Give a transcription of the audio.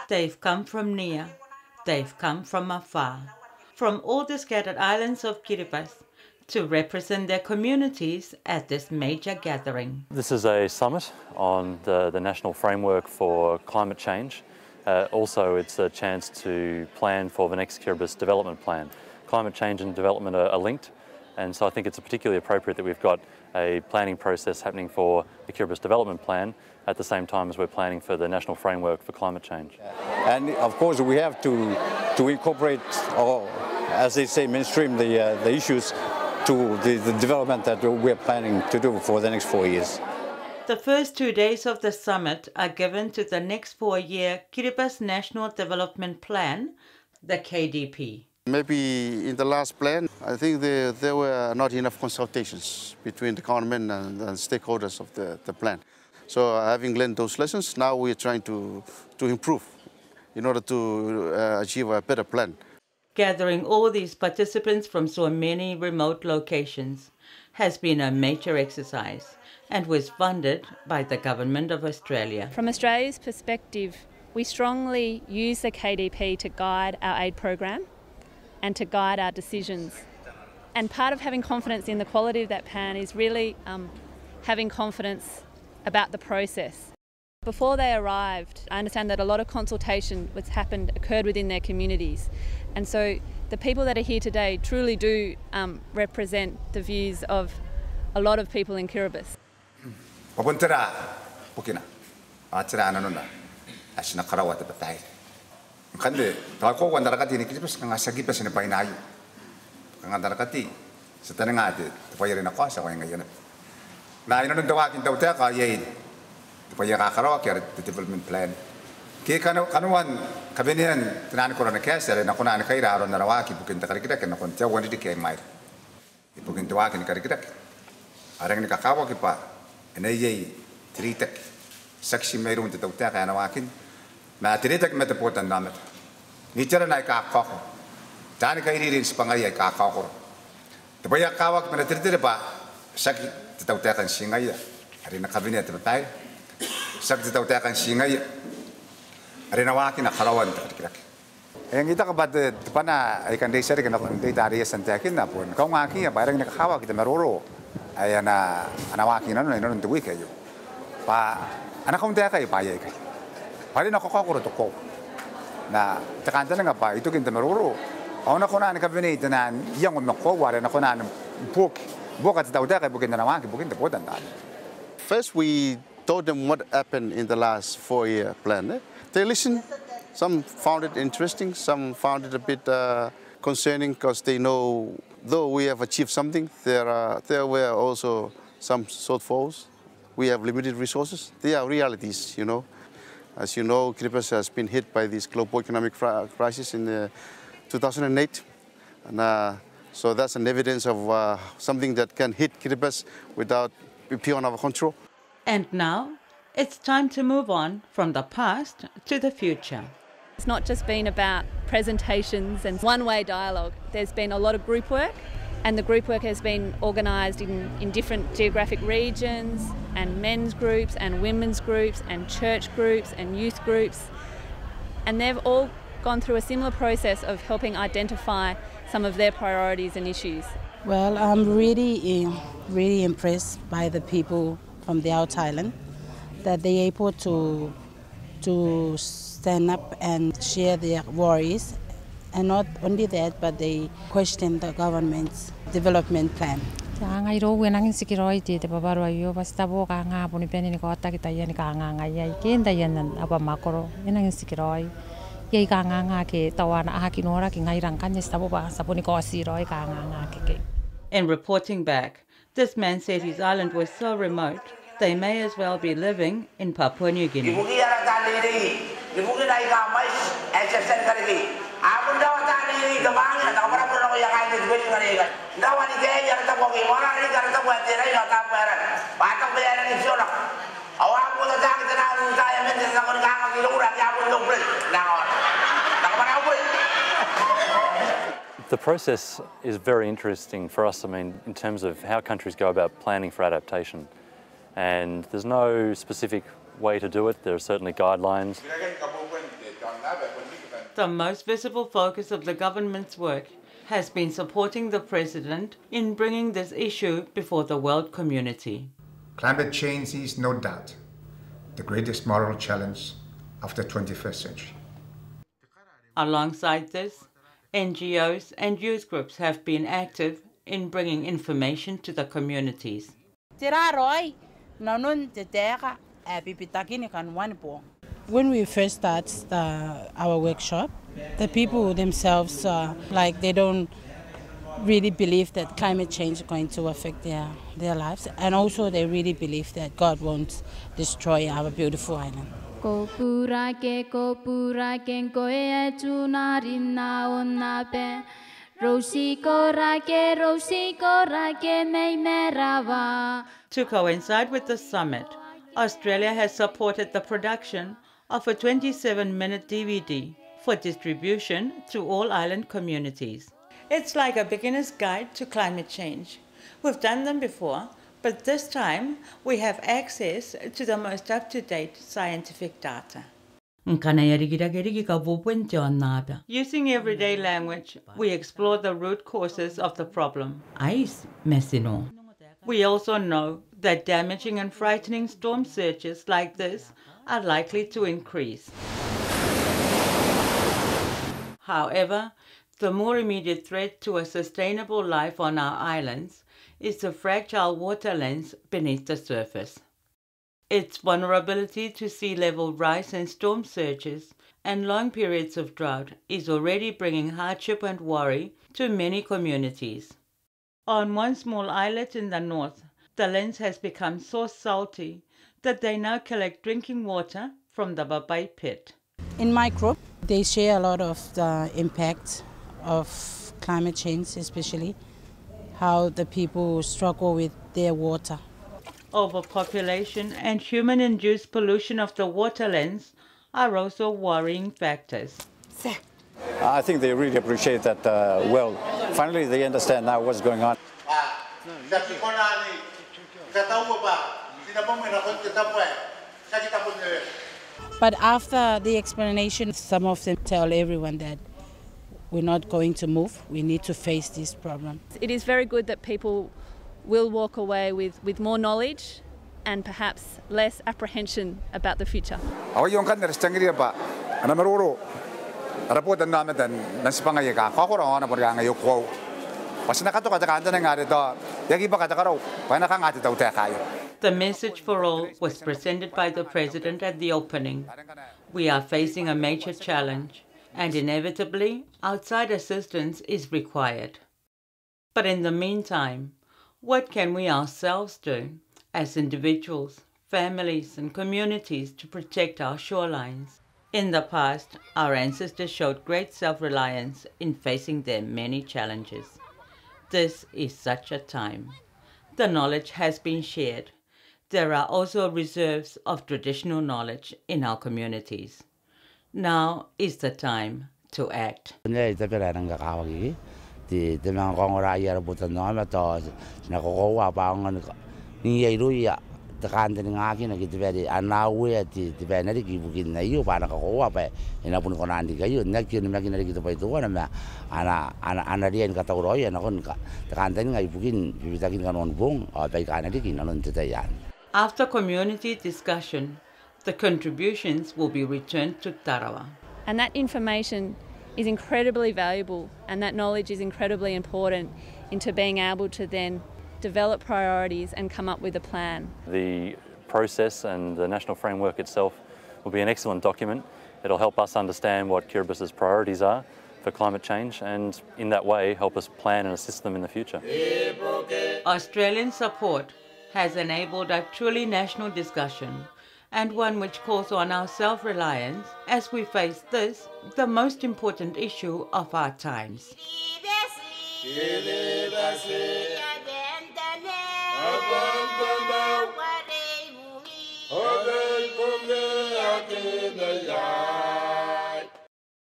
They've come from near, they've come from afar, from all the scattered islands of Kiribati to represent their communities at this major gathering. This is a summit on the national framework for climate change. Also, it's a chance to plan for the next Kiribati development plan. Climate change and development are linked, and so I think it's particularly appropriate that we've got a planning process happening for the Kiribati development plan at the same time as we're planning for the national framework for climate change. And of course we have to incorporate, or as they say, mainstream the issues to the development that we're planning to do for the next 4 years. The first 2 days of the summit are given to the next 4-year Kiribati National Development Plan, the KDP. Maybe in the last plan, I think there were not enough consultations between the government and stakeholders of the plan. So having learned those lessons, now we're trying to improve in order to achieve a better plan. Gathering all these participants from so many remote locations has been a major exercise and was funded by the Government of Australia. From Australia's perspective, we strongly use the KDP to guide our aid program and to guide our decisions. And part of having confidence in the quality of that plan is really having confidence about the process. Before they arrived, I understand that a lot of consultation occurred within their communities. And so the people that are here today truly do represent the views of a lot of people in Kiribati. Development plan. Kanuan kabinian tinan ko na kaya na kuna na kaya aron na rawaki bukin ta karikita ken kon tiya wani dike mai bukin tuwa ken karikita arang ni kakawa ki pa enay tritek saksi meron ta tawta ka na wakin na tritek met potan namet ni tira na ka ko tani kay rin sa pangay ka ko to baya kawak na tritire pa saki tawta kan singay ari na kabinet patay sakti tawta kan singay Arenawa kina karawan terkirak. Yang kita kepada pana ikan desa di kena di dari santakin na pun. Kau ngaki ya barang nak kawa kita meroro. Ayana anawaki na no non tuwi kayo. Pa anak kau tiada kayo payah kayo. Hari nak kau kau rotoko. Na tekantan nga pa itu kita meroro. Kau nak kau na kabini tenan yang ummak kau wara nak kau na buk at tawta kayo bukin anawaki bukin tepotan tadi. First we told them what happened in the last 4-year plan. They listened. Some found it interesting, some found it a bit concerning because they know, though we have achieved something, there were also some shortfalls. We have limited resources. They are realities, you know. As you know, Kiribati has been hit by this global economic crisis in 2008. And, so that's an evidence of something that can hit Kiribati without beyond our control. And now, it's time to move on from the past to the future. It's not just been about presentations and one-way dialogue. There's been a lot of group work, and the group work has been organised in different geographic regions, and men's groups and women's groups and church groups and youth groups. And they've all gone through a similar process of helping identify some of their priorities and issues. Well, I'm really impressed by the people from the Outer Island, that they're able to stand up and share their worries, and not only that, but they question the government's development plan. Ngai ro we nangin sikiroi ti te babaro ayo basta bo ka nga puni peni ni kota kita yan ka nga nga yai ken da yan apa makoro nangin sikiroi yai ka nga ke tawana ha kinora ki ngai rang kan sta bo ba sa puni ko siroi ka nga ke. In reporting back, this man said his island was so remote they may as well be living in Papua New Guinea. The process is very interesting for us, I mean, in terms of how countries go about planning for adaptation. And there's no specific way to do it. There are certainly guidelines. The most visible focus of the government's work has been supporting the President in bringing this issue before the world community. Climate change is no doubt the greatest moral challenge of the 21st century. Alongside this, NGOs and youth groups have been active in bringing information to the communities. When we first start our workshop, the people themselves, they don't really believe that climate change is going to affect their lives. And also they really believe that God won't destroy our beautiful island. To coincide with the summit, Australia has supported the production of a 27-minute DVD for distribution to all island communities. It's like a beginner's guide to climate change. We've done them before, but this time we have access to the most up-to-date scientific data. Using everyday language, we explore the root causes of the problem. We also know that damaging and frightening storm surges like this are likely to increase. However, the more immediate threat to a sustainable life on our islands is the fragile water lens beneath the surface. Its vulnerability to sea level rise and storm surges and long periods of drought is already bringing hardship and worry to many communities. On one small islet in the north, the lens has become so salty that they now collect drinking water from the Babai pit. In my group, they share a lot of the impact of climate change, especially how the people struggle with their water. Overpopulation and human-induced pollution of the water lens are also worrying factors. I think they really appreciate that, finally they understand now what's going on. But after the explanation, some of them tell everyone that we're not going to move, we need to face this problem. It is very good that people will walk away with more knowledge and perhaps less apprehension about the future. The message for all was presented by the President at the opening. We are facing a major challenge, and inevitably, outside assistance is required. But in the meantime, what can we ourselves do as individuals, families, and communities to protect our shorelines? In the past, our ancestors showed great self-reliance in facing their many challenges. This is such a time. The knowledge has been shared. There are also reserves of traditional knowledge in our communities. Now is the time to act. After community discussion, the contributions will be returned to Tarawa. And that information is incredibly valuable, and that knowledge is incredibly important into being able to then develop priorities and come up with a plan. The process and the national framework itself will be an excellent document. It'll help us understand what Kiribati's priorities are for climate change, and in that way help us plan and assist them in the future. Australian support has enabled a truly national discussion, and one which calls on our self-reliance as we face this, the most important issue of our times. Okay,